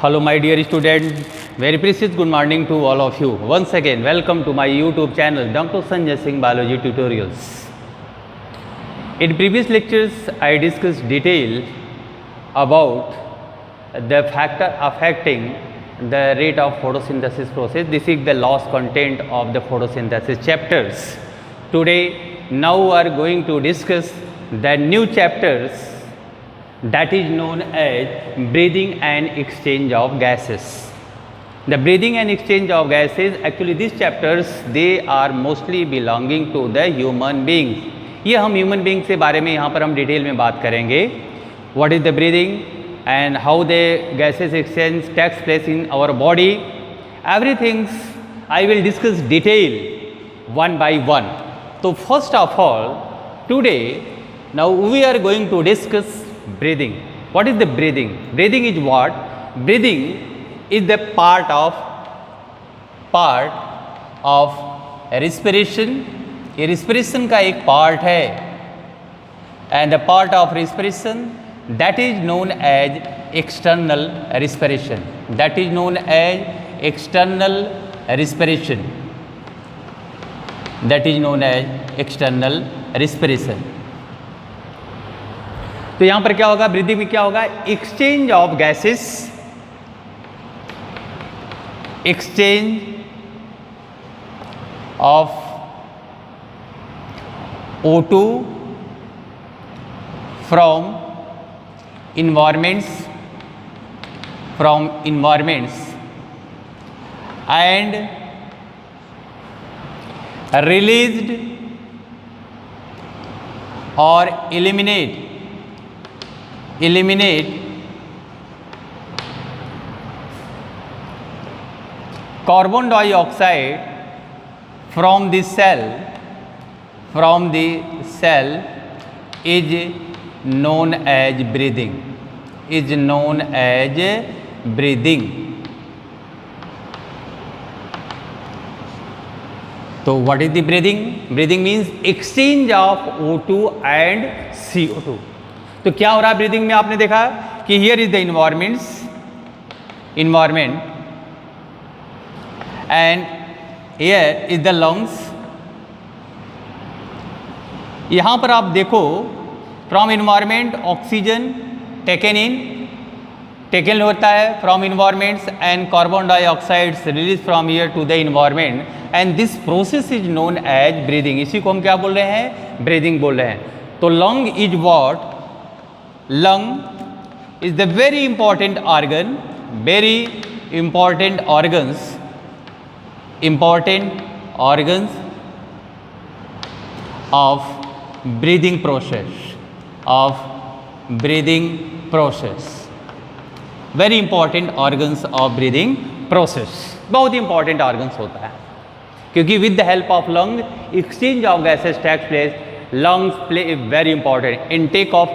Hello my dear students, very precious good morning to all of you. Once again welcome to my YouTube channel Dr. Sanjay Singh Biology Tutorials. In previous lectures I discussed detail about the factor affecting the rate of photosynthesis process. This is the last content of the photosynthesis chapters. Today now we are going to discuss the new chapters that is known as breathing and exchange of gases. The breathing and exchange of gases, actually these chapters they are mostly belonging to the human beings. ये हम human beings के बारे में यहाँ पर हम detail में बात करेंगे. What is the breathing and how the gases exchange takes place in our body. Everything I will discuss detail one by one. So first of all, today now we are going to discuss breathing. What is the breathing? Breathing is what? Breathing is the part of respiration. ये respiration का एक part है, and the part of respiration that is known as external respiration. That is known as external respiration. That is known as external respiration. तो यहाँ पर क्या होगा, breathing में क्या होगा, exchange of gases, exchange of O2 from environments and released or eliminate carbon dioxide from the cell is known as breathing. So what is the breathing? Breathing means exchange of O2 and CO2. तो क्या हो रहा है breathing में, आपने देखा कि here is the environment and here is the lungs. यहाँ पर आप देखो, फ्रॉम इन्वायरमेंट ऑक्सीजन टेकन होता है from environments and carbon dioxides release from here to the environment, and this process is known as breathing. इसी को हम क्या बोल रहे हैं, ब्रीदिंग बोल रहे हैं. तो lung is what? Lung is the very important organ, important organs of breathing process, very important organs of breathing process. बहुत important organs होता है, क्योंकि with the help of lung exchange of gases takes place. Lungs play a very important intake of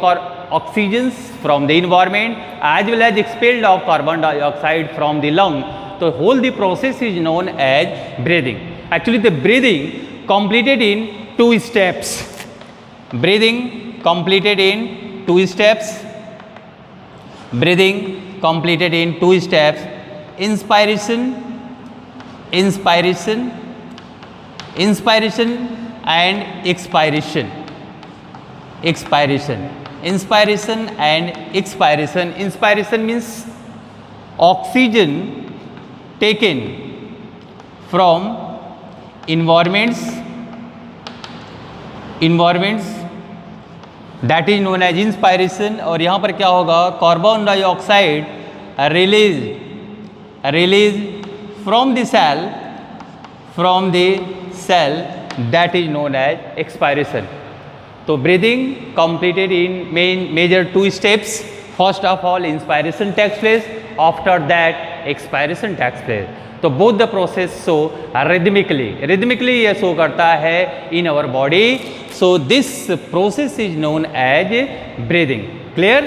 oxygen from the environment as well as expelled of carbon dioxide from the lung. So whole the process is known as breathing. Actually the breathing completed in two steps. Inspiration and expiration. Inspiration means oxygen taken from environments that is known as inspiration. और यहाँ पर क्या होगा, carbon dioxide release from the cell that is known as expiration. So breathing completed in major two steps. First of all inspiration takes place, after that expiration takes place. तो both the process show rhythmically ये show करता है in our body. So this process is known as breathing. Clear?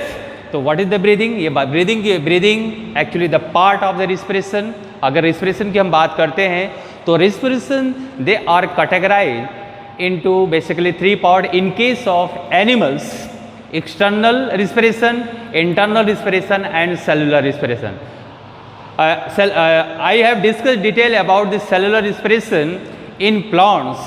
तो what is the breathing? ये breathing actually the part of the respiration. अगर respiration की हम बात करते हैं तो respiration they are categorized into basically three parts. In case of animals, external respiration, internal respiration and cellular respiration. I have discussed detail about the cellular respiration in plants.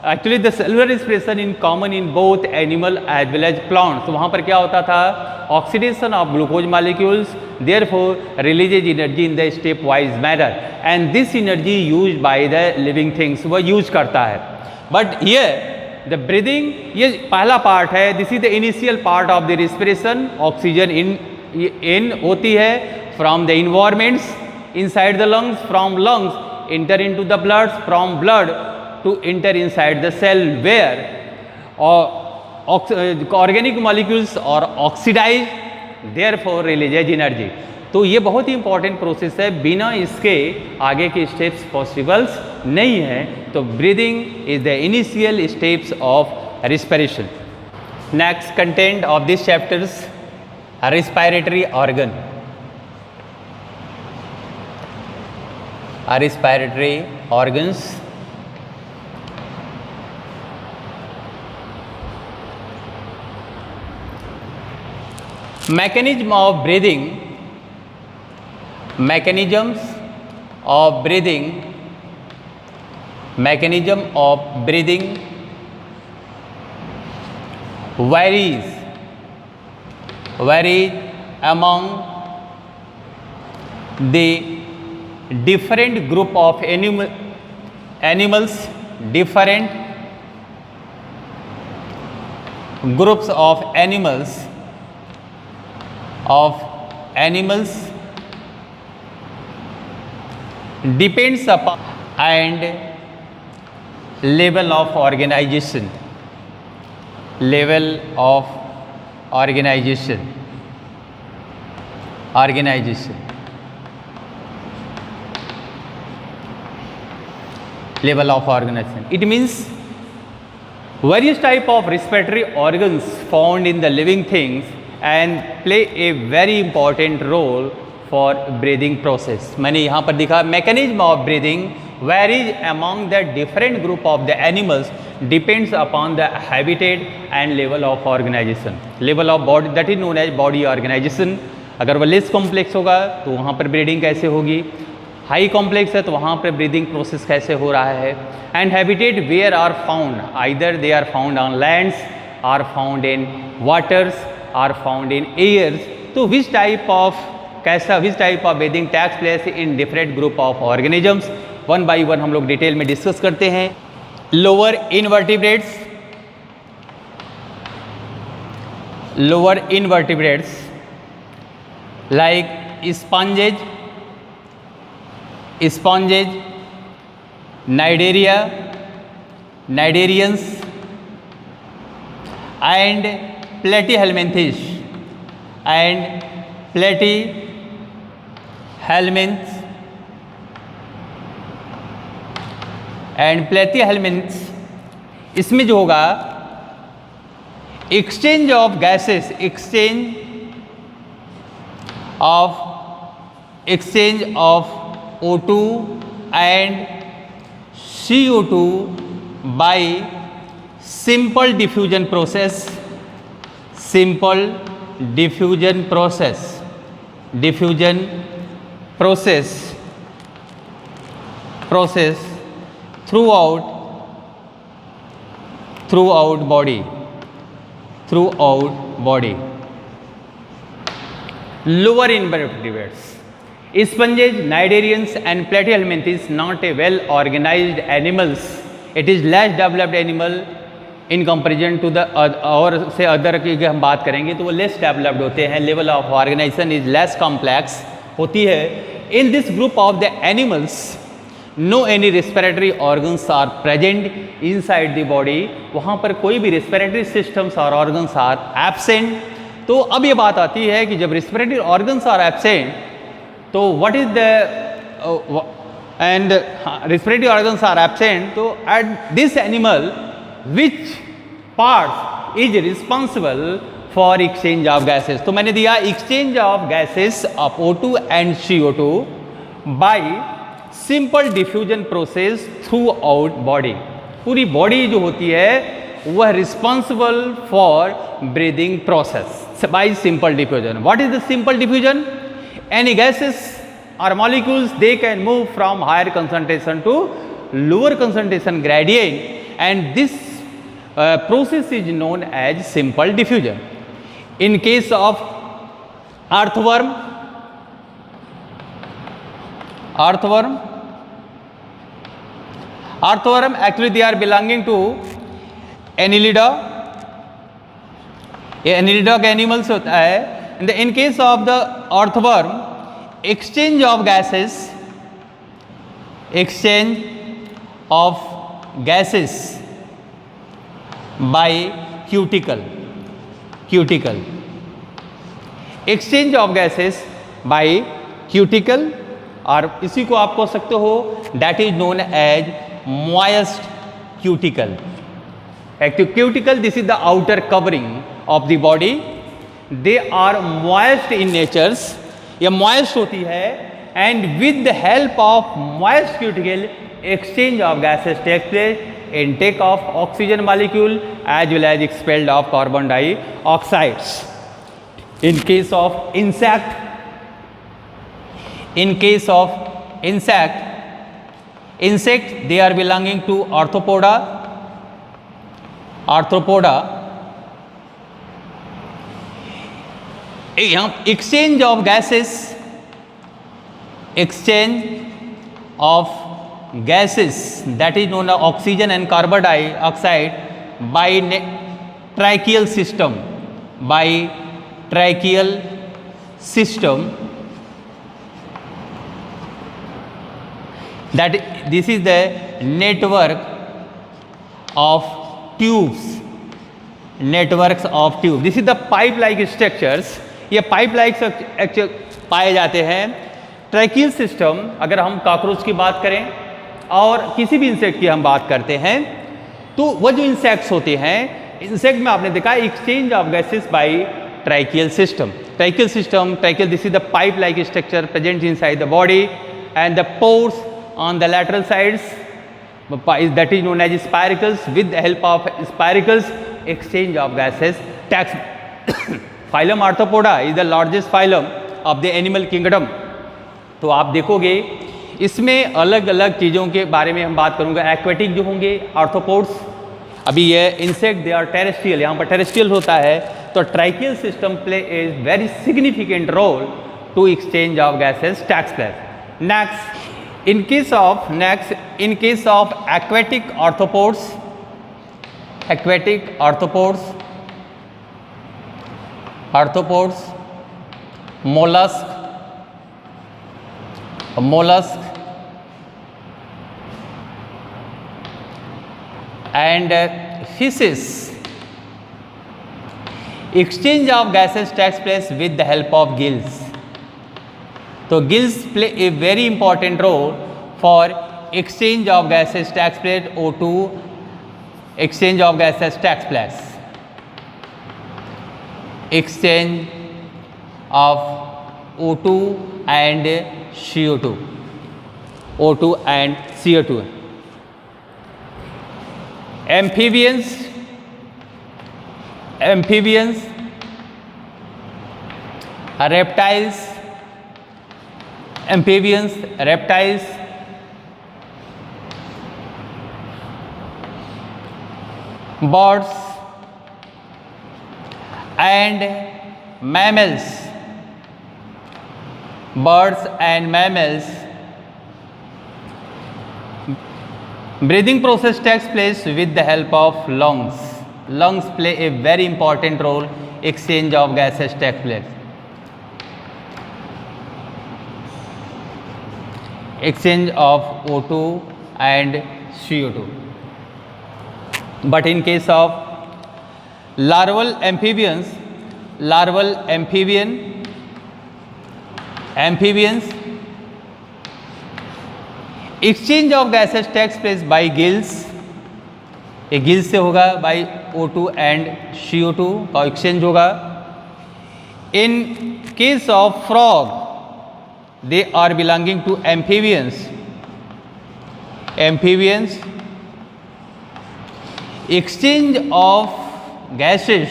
Actually the cellular respiration in common in both animal as well as plants. तो वहाँ पर क्या होता था, oxidation of glucose molecules, therefore releases energy in the step wise manner and this energy used by the living things, वह use करता है. But here the breathing, ये पहला पार्ट है, this is the initial part of the respiration. Oxygen in होती है from the environments inside the lungs, from lungs enter into the blood, from blood to enter inside the cell where organic molecules और oxidise, therefore releases energy. तो ये बहुत ही important process है, बिना इसके आगे के स्टेप्स पॉसिबल्स नहीं है. तो breathing is the initial steps of respiration. Next content of this chapters, respiratory organ. Respiratory organs. Mechanism of breathing, mechanisms of breathing, mechanism of breathing varies among the different group of animals, different groups of animals depends upon and level of organization, level of organization, level of organization. It means various type of respiratory organs found in the living things and play a very important role for breathing process. मैंने यहाँ पर दिखा mechanism of breathing varies among the different group of the animals depends upon the habitat and level of organization. Level of body that is known as body organization. अगर वो less complex होगा तो वहाँ पर ब्रीदिंग कैसे होगी, high complex है तो वहाँ पर ब्रीदिंग प्रोसेस कैसे हो रहा है. And habitat where are found, either they are found on lands, are found in waters, are found in airs. तो which type of breathing takes place in different group of organisms. One by one हम लोग detail में discuss करते हैं. Lower invertebrates like sponges, cnidarians and platyhelminthes इसमें जो होगा exchange of gases, exchange of O2 and CO2 by simple diffusion process throughout body. Lower invertebrates, sponges, cnidarians and platyhelminthes not a well organized animals. It is less developed animal in comparison to the और से other की हम बात करेंगे तो वो less developed होते हैं. Level of organisation is less complex होती है. In this group of the animals no any respiratory organs are present inside the body. वहाँ पर कोई भी रेस्पिरेटरी सिस्टम्स और ऑर्गन्स आर एब्सेंट. तो अब ये बात आती है कि जब रेस्पिरेटरी ऑर्गन्स आर एब्सेंट तो what is the and respiratory organs are absent, तो at this animal which part is responsible for exchange of gases. तो मैंने दिया exchange of gases of O2 and CO2 bye simple diffusion process through out body. पूरी body जो होती है वह responsible for breathing process by simple diffusion. What is the simple diffusion? Any gases or molecules, they can move from higher concentration to lower concentration gradient, and this process is known as simple diffusion. In case of earthworm actually they are belonging to Annelida, ये Annelida के animals होता है. In case of the earthworm, exchange of gases by cuticle, exchange of gases by cuticle, और इसी को आप कह सकते हो that is known as moist cuticle. Cuticle, this is the outer covering of the body. They are moist in natures. ये moist होती है, and with the help of moist cuticle, exchange of gases takes place, intake of oxygen molecule as well as expelled of carbon dioxides. In case of insect, they are belonging to arthropoda. यहाँ exchange of gases that is known as oxygen and carbon dioxide by tracheal system, that this is the networks of tubes. This is the pipe like structures. ये pipe like structure पाए जाते हैं. Tracheal system, अगर हम cockroach की बात करें और किसी भी इंसेक्ट की हम बात करते हैं, तो वह जो इंसेक्ट्स होते हैं, इंसेक्ट में आपने देखा exchange of gases bye tracheal system. This is the pipe like structure present inside the body, and the pores on the lateral sides, that is known as spiracles. With the help of spiracles, exchange of gases takes. Phylum Arthropoda is the largest phylum of the animal kingdom. तो आप देखोगे इसमें अलग अलग चीज़ों के बारे में हम बात करूँगा. एक्वेटिक जो होंगे आर्थ्रोपोड्स, अभी ये इंसेक्ट दे आर टेरेस्ट्रियल, यहाँ पर टेरेस्ट्रियल होता है. तो tracheal system play a very significant role to exchange of gases takes place. Next, in case of aquatic arthropods, mollusk, and fishes, exchange of gases takes place with the help of gills. So gills play a very important role for exchange of gases takes place. O2 exchange of gases takes place. Exchange of O2 and CO2. O2 and CO2. Amphibians, reptiles, birds and mammals. Breathing process takes place with the help of lungs. Lungs play a very important role. Exchange of gases takes place. Exchange of O2 and CO2. But in case of larval amphibians, exchange of gases takes place by gills. एक gills से होगा, by O2 and CO2 का exchange होगा. In case of frog, they are belonging to amphibians. Exchange of gases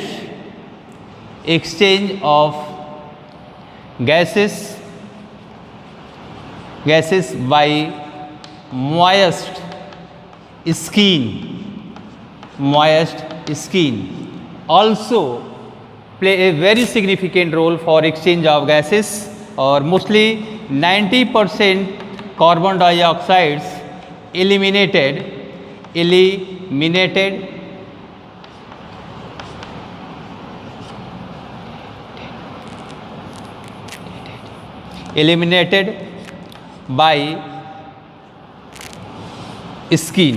gases by moist skin, also play a very significant role for exchange of gases, और mostly 90% carbon dioxides eliminated by skin.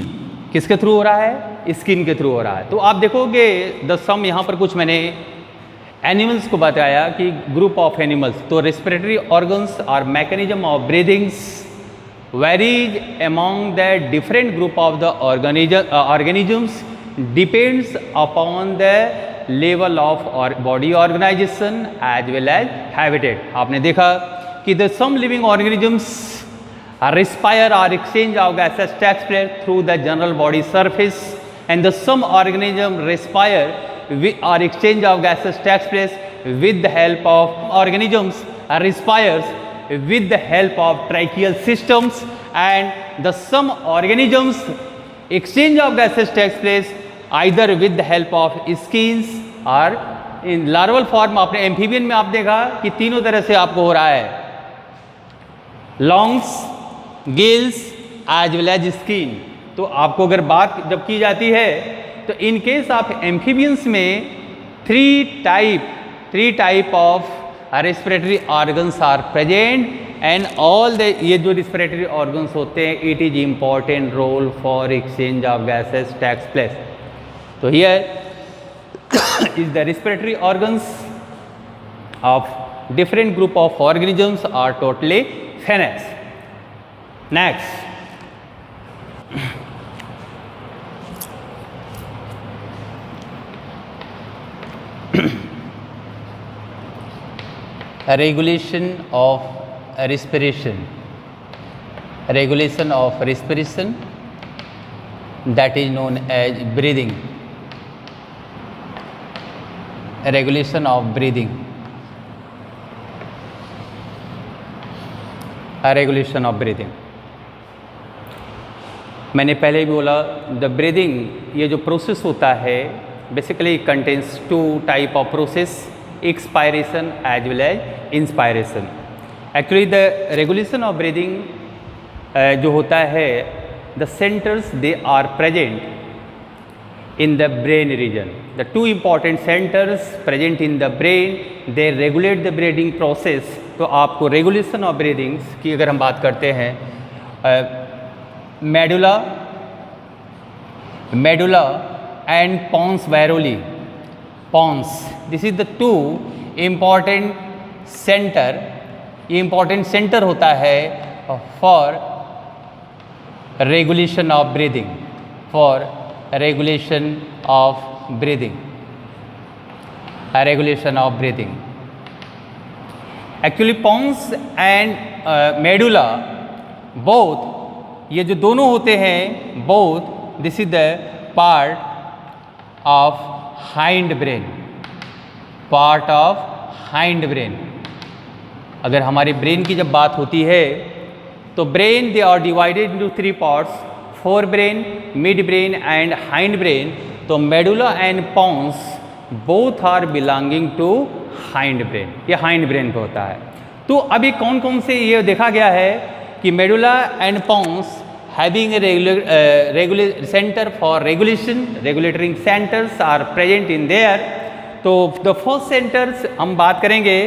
किसके through हो रहा है? Skin के through हो रहा है। तो आप देखोगे द सम, यहाँ पर कुछ मैंने एनिमल्स को बताया कि ग्रुप ऑफ एनिमल्स, तो रेस्पिरेटरी ऑर्गन्स और mechanism of breathings varies among the different group of the organisms depends upon the level of body organisation as well as habitat. आपने देखा कि the some living organisms respire or exchange of gases takes place through the general body surface, and the some organism respire or exchange of gases takes place with the help of organisms respires with the help of tracheal systems, and the some organisms exchange of gases takes place either with the help of skins or in larval form। आपने amphibian में आप देखा कि तीनों तरह से आपको हो रहा है, lungs, gills as well as skin. तो आपको अगर बात जब की जाती है तो इन केस ऑफ एम्फीबियंस में three type of respiratory organs are present, and all the ये जो रेस्पिरेटरी ऑर्गन्स होते हैं it is important role for exchange of gases takes place. तो here is the respiratory organs of different group of organisms are totally finite. Next, regulation of respiration, that is known as breathing, regulation of breathing, regulation of breathing. मैंने पहले भी बोला the breathing ये जो process होता है basically contains two type of process, expiration as well as inspiration. Actually the regulation of breathing जो होता है the centres they are present in the brain region, the two important centres present in the brain, they regulate the breathing process. तो आपको regulation of breathings की अगर हम बात करते हैं, medulla and pons varolii, this is the two important centre, ये important centre होता है for regulation of breathing, actually pons and medulla both, ये जो दोनों होते हैं both, this is the part of hind brain. अगर हमारे ब्रेन की जब बात होती है तो brain they are divided into three parts, fore brain, mid brain and hind brain. तो medulla and pons both are belonging to hind brain, ये हाइंड ब्रेन पे होता है। तो अभी कौन कौन से ये देखा गया है कि medulla and pons having a centre for regulatory centres are present in there. तो द फर्स्ट सेंटर्स हम बात करेंगे,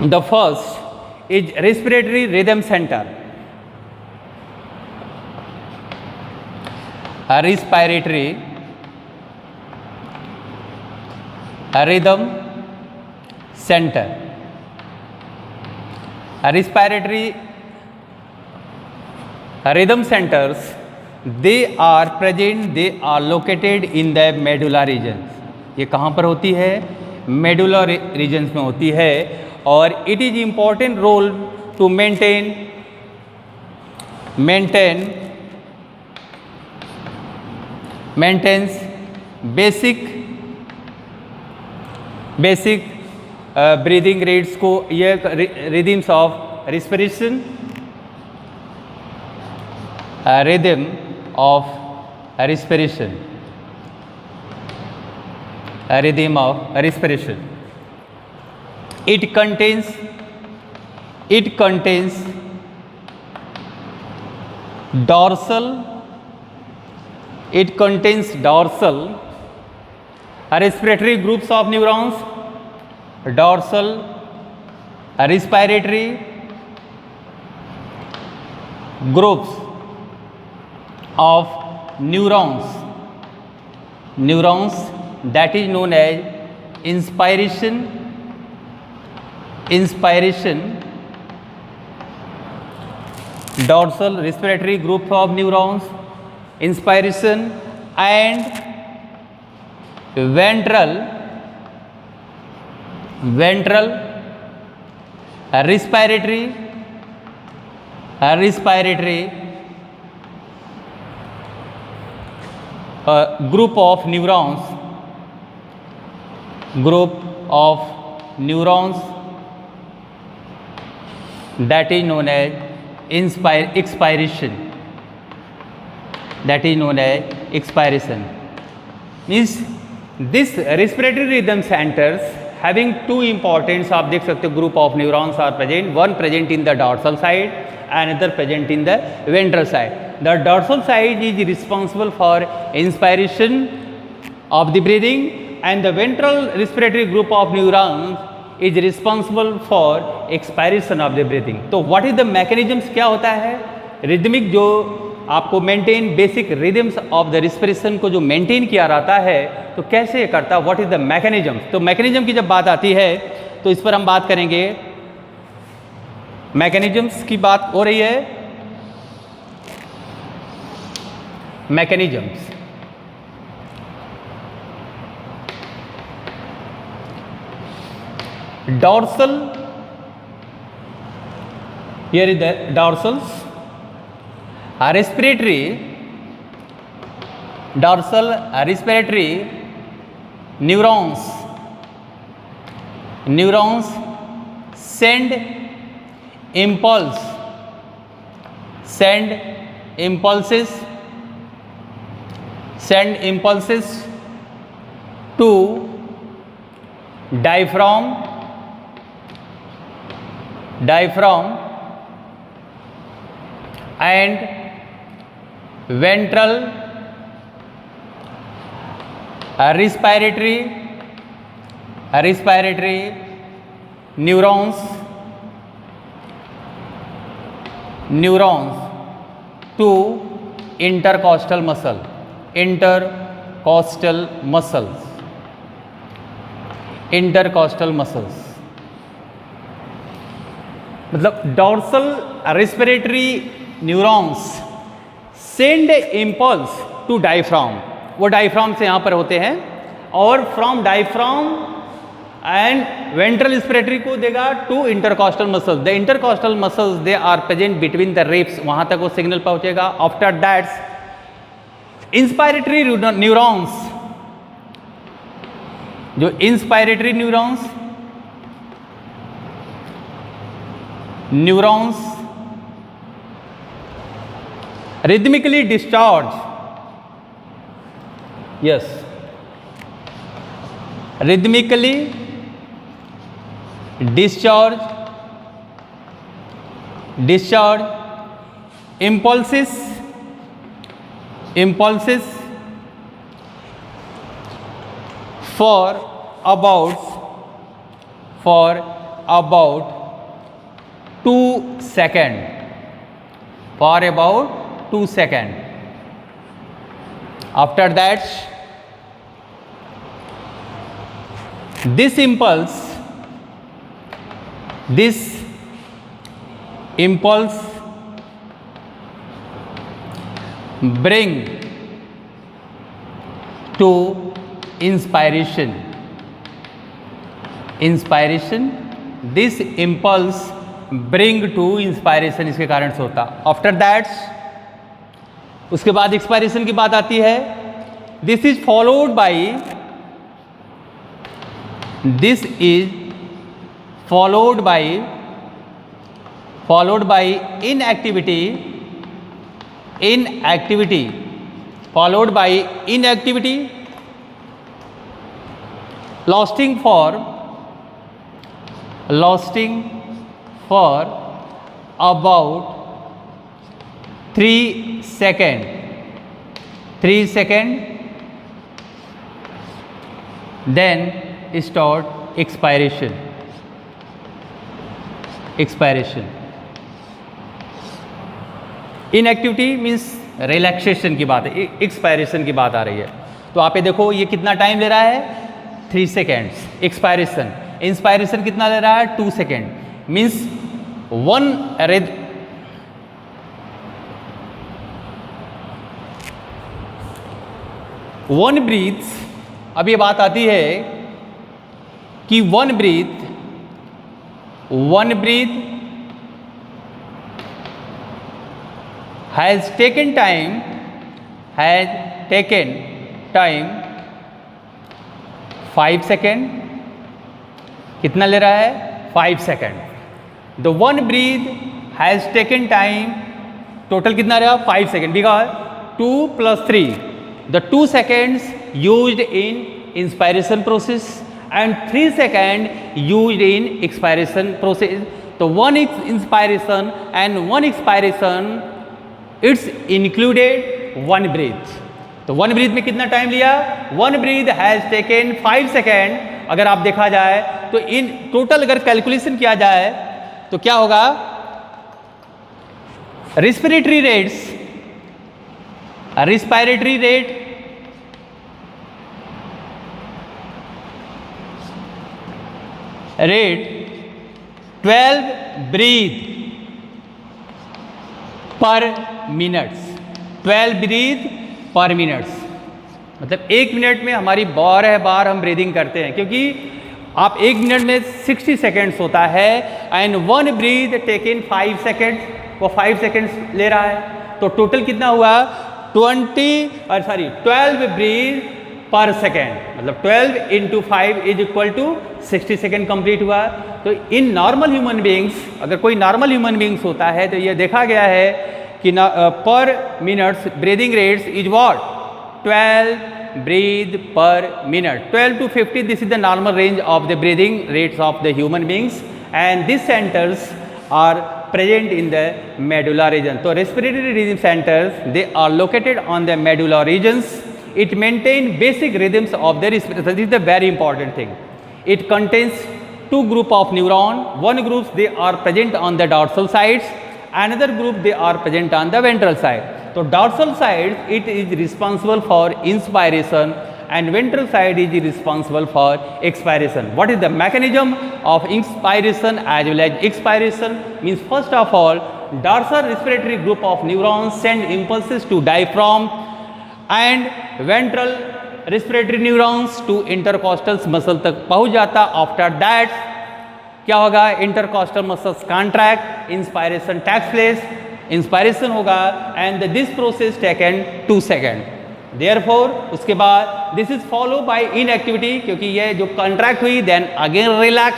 the first is respiratory rhythm centre, respiratory rhythm center, respiratory rhythm centers, they are located in the medulla regions। ये कहाँ पर होती है? Medulla regions में होती है, और it is important role to maintain basic breathing rates को, ये rhythms of respiration, rhythm of respiration, rhythm of respiration. It contains dorsal respiratory groups of neurons, dorsal respiratory groups of neurons that is known as inspiration, dorsal respiratory group of neurons, inspiration, and ventral respiratory group of neurons that is known as expiration, means this respiratory rhythm centers having two important, आप देख सकते हो, group of neurons are present, one present in the dorsal side, another present in the ventral side. The dorsal side is responsible for inspiration of the breathing, and the ventral respiratory group of neurons is responsible for expiration of the breathing. तो what is the mechanisms, क्या होता है rhythmic जो आपको maintain basic rhythms of the respiration को जो maintain किया रहता है, तो कैसे करता, व्हाट इज द मैकेनिज्म. तो मैकेनिज्म की जब बात आती है तो इस पर हम बात करेंगे. मैकेनिज्म्स की बात हो रही है. Mechanisms, dorsal, here is the dorsals, dorsal respiratory neurons send impulses to diaphragm and ventral respiratory neurons to intercostal muscles. मतलब dorsal respiratory neurons send impulse to diaphragm, वो diaphragm से यहाँ पर होते हैं, और from diaphragm and ventral respiratory को देगा to intercostal muscles. The intercostal muscles they are present between the ribs, वहाँ तक वो सिग्नल पहुँचेगा. After that inspiratory neurons, जो inspiratory neurons rhythmically discharge, rhythmically discharge impulses for about 2 seconds. After that, this impulse bring to inspiration. This impulse bring to inspiration, इसके कारण से होता. After that, उसके बाद एक्सपायरेशन की बात आती है. This is followed by followed by inactivity, followed by inactivity, lasting for about 3 seconds, then start expiration. Inactivity means relaxation की बात है, एक्सपायरेशन की बात आ रही है। तो आप ये देखो ये कितना टाइम ले रहा है, 3 सेकेंड्स। एक्सपायरेशन, इंस्पायरेशन कितना ले रहा है, 2 सेकेंड। Means one breathe. अब ये बात आती है कि one breath has taken time 5 second. कितना ले रहा है, 5 second. The one breath has taken time, total कितना रहा, 5 second. Because 2 + 3, the 2 seconds used in inspiration process and 3 seconds used in expiration process. तो one inspiration and one expiration, it's included one breath. तो one breath में कितना time लिया, one breath has taken 5 second. अगर आप देखा जाए तो इन टोटल अगर कैलकुलेशन किया जाए तो क्या होगा, रिस्पिरेटरी रेट 12 ब्रीथ पर मिनट्स, 12 ब्रीथ पर मिनट्स। मतलब 1 मिनट में हमारी 12 बार हम ब्रीदिंग करते हैं, क्योंकि आप 1 मिनट में 60 सेकेंड्स होता है and one breath taken 5 seconds, वो 5 सेकेंड्स ले रहा है। तो टोटल कितना हुआ, 12 ब्रीथ पर सेकेंड। मतलब 12 × 5 = 60 सेकेंड कंप्लीट हुआ। तो इन नॉर्मल ह्यूमन बींग्स, अगर कोई नॉर्मल ह्यूमन बींग्स होता है तो ये देखा गया है कि per minutes breathing rates is what, 12 breath per minute. 12 to 50, this is the normal range of the breathing rates of the human beings and this centres are present in the medulla region. So respiratory rhythm centers, they are located on the medulla regions. It maintain basic rhythms of the respiration. This is the very important thing. It contains 2 group of neuron. One group they are present on the dorsal sides, another group they are present on the ventral side. So dorsal side it is responsible for inspiration and ventral side is responsible for expiration. What is the mechanism of inspiration as well as expiration? Means first of all, dorsal respiratory group of neurons send impulses to diaphragm and ventral respiratory neurons to intercostal muscle तक पहुंच जाता। After that क्या होगा, intercostal muscles contract, inspiration takes place, inspiration होगा and this process taken 2 seconds. Therefore उसके बाद this is followed by inactivity, क्योंकि ये जो contract हुई then again relax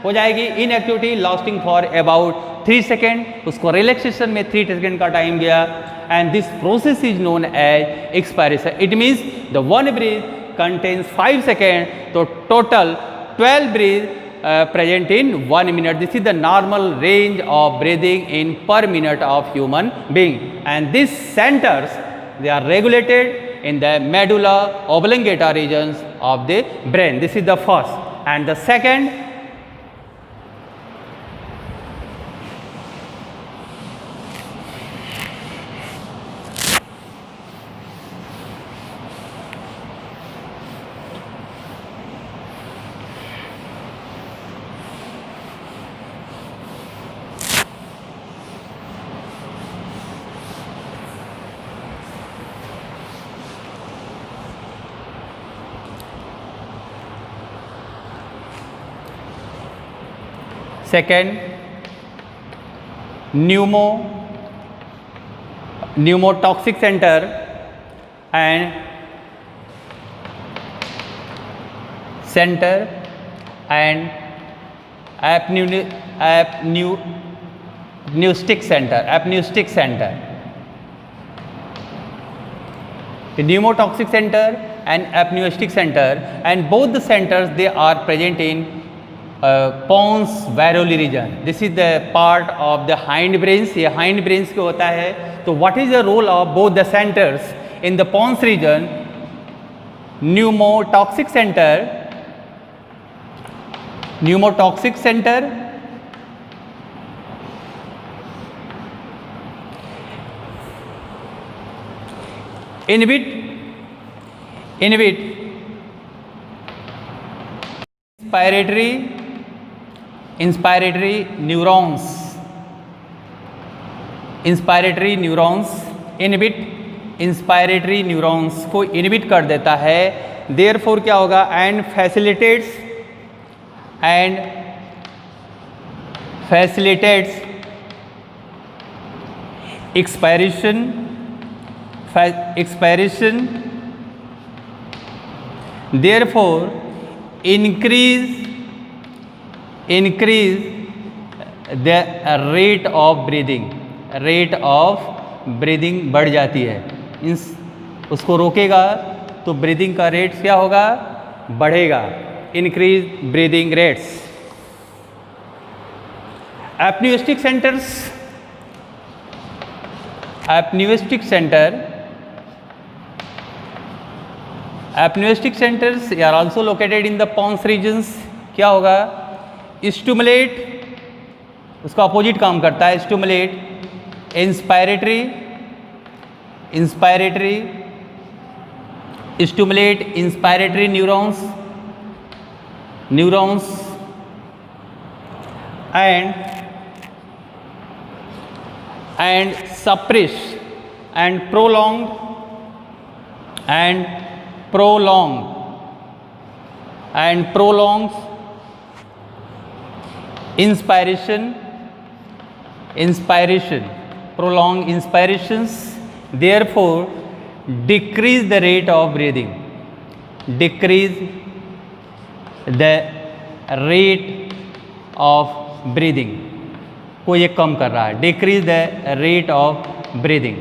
हो जाएगी। inactivity lasting for about 3 seconds, उसको relaxation में 3 seconds का टाइम गया and this process is known as expiration. It means the one breath contains 5 seconds, so total 12 breath present in 1 minute. This is the normal range of breathing in per minute of human being, and these centers they are regulated in the medulla oblongata regions of the brain. This is the first, and the second, pneumotoxic center and apneustic center, pneumotoxic center and apneustic center, and both the centers they are present in pons varoli region. This is the part of the hind brains. ये hind brains को होता है. तो what is the role of both the centers in the pons region? Pneumotoxic center inhibit inspiratory neurons, inhibit inspiratory neurons को inhibit कर देता है. therefore क्या होगा? and facilitates expiration, therefore increase the rate of breathing बढ़ जाती है. उसको रोकेगा तो ब्रीदिंग का रेट क्या होगा? बढ़ेगा. Increase breathing rates. apneustic centers are also located in the pons regions. क्या होगा? स्टिमुलेट, उसका अपोजिट काम करता है. Stimulate inspiratory neurons and suppress and prolonged prolonged inspirations, therefore decrease the rate of breathing, को ये कम कर रहा है. decrease the rate of breathing.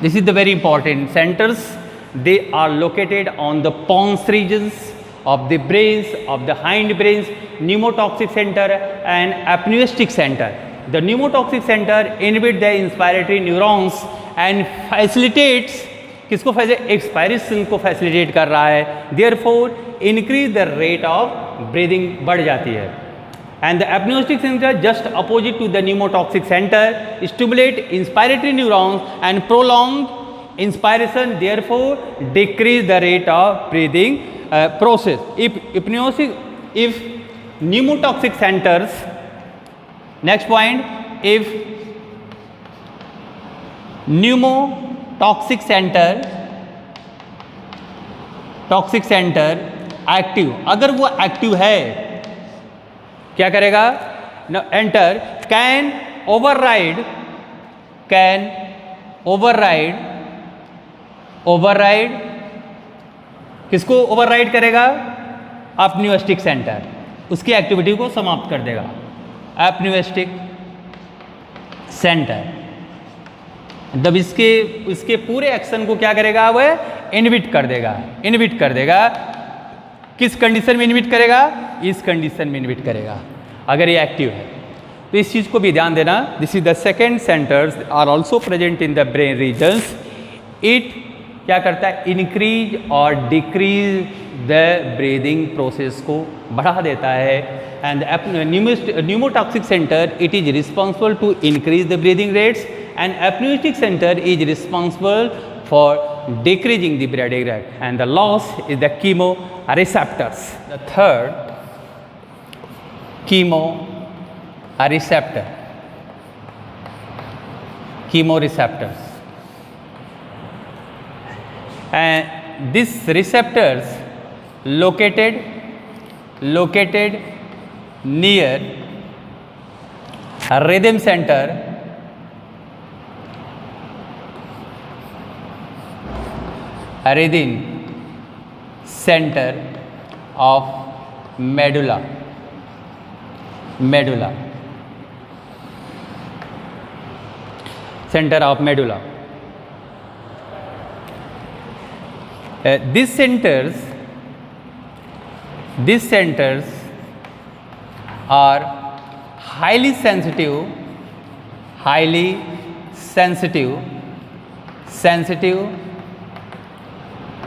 This is the very important centers. They are located on the pons regions of the brains, of the hind brains, pneumotoxic center and apneustic center. The pneumotoxic center inhibit the inspiratory neurons and facilitates, किसको expiration को facilitate कर रहा है. therefore increase the rate of breathing बढ़ जाती है. and the apneustic center just opposite to the pneumotoxic center stimulate inspiratory neurons and prolonged inspiration, therefore decrease the rate of breathing process. If pneumotoxic centers, next point, if pneumotoxic center active, अगर वो active है क्या करेगा? Enter can override किसको override करेगा? apneustic centre, उसकी activity को समाप्त कर देगा. apneustic सेंटर जब इसके पूरे एक्शन को क्या करेगा? वह इनहिबिट कर देगा. किस कंडीशन में इनहिबिट करेगा? इस कंडीशन में इनहिबिट करेगा अगर ये एक्टिव है. तो इस चीज़ को भी ध्यान देना. This is the second centres are also present in the brain regions. It क्या करता है? इंक्रीज और डिक्रीज द ब्रीदिंग प्रोसेस को बढ़ा देता है. And pneumotoxic center it is responsible to increase the breathing rates and apneustic center is responsible for decreasing the breathing rate. And the last is the chemoreceptors. The third, chemoreceptors. And these receptors located near rhythm center of medulla. center of medulla. These centers are highly sensitive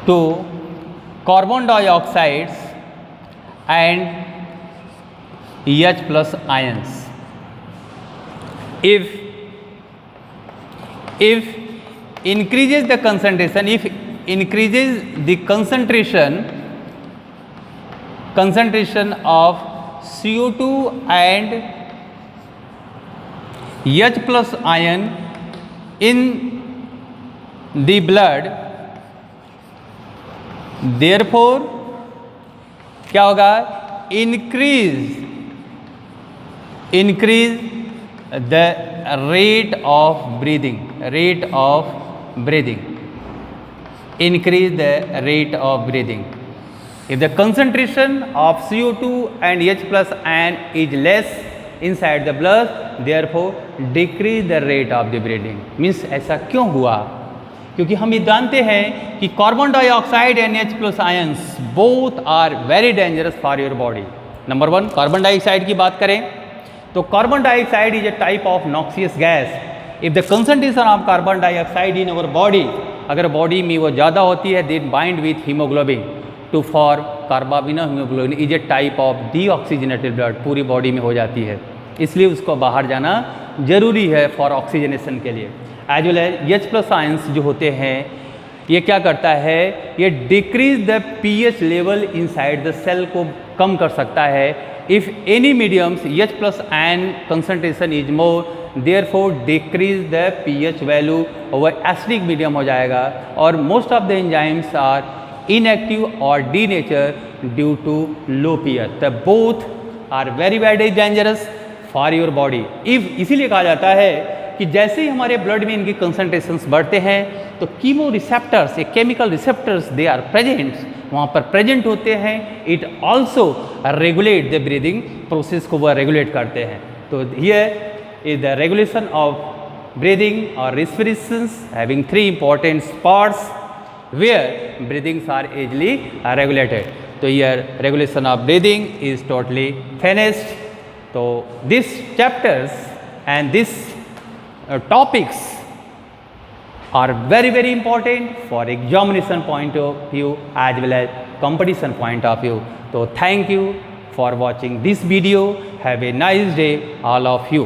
to carbon dioxides and H plus ions. If increases the concentration, if increases the concentration of CO2 and H plus ion in the blood, therefore क्या होगा, increase the rate of breathing, increase the rate of breathing. If the concentration of CO2 and H plus ion is less inside the blood, therefore decrease the rate of the breathing. Means ऐसा क्यों हुआ? क्योंकि हम ये जानते हैं कि carbon dioxide and H plus ions both are very dangerous for your body. Number 1, carbon dioxide की बात करें तो carbon dioxide is a type of noxious gas. If the concentration of carbon dioxide in our body, अगर body में वो ज़्यादा होती है, then bind with haemoglobin to form carbamino haemoglobin is a type of deoxygenated blood, पूरी body में हो जाती है, इसलिए उसको बाहर जाना जरूरी है फॉर ऑक्सीजनेशन के लिए. As well as H plus ions जो होते हैं, ये क्या करता है, ये decrease the pH level inside the cell को कम कर सकता है. If any mediums H plus ion concentration is more, therefore decrease the pH value, over acidic medium हो जाएगा. और most of the enzymes are inactive और denature due to low pH. The both are very very dangerous for your body. इसीलिए कहा जाता है कि जैसे ही हमारे ब्लड में इनकी कंसंट्रेशंस बढ़ते हैं तो कीमो रिसेप्टर्स, ये chemical receptors, they are present, वहाँ पर प्रेजेंट होते हैं. It also regulate the breathing process को वह रेगुलेट करते हैं. तो here is the regulation of breathing और respirations having 3 important parts where breathings are easily regulated. तो here regulation of breathing is totally finished. तो this chapters and this topics are very very important for examination point of view as well as competition point of view. So thank you for watching this video. Have a nice day all of you.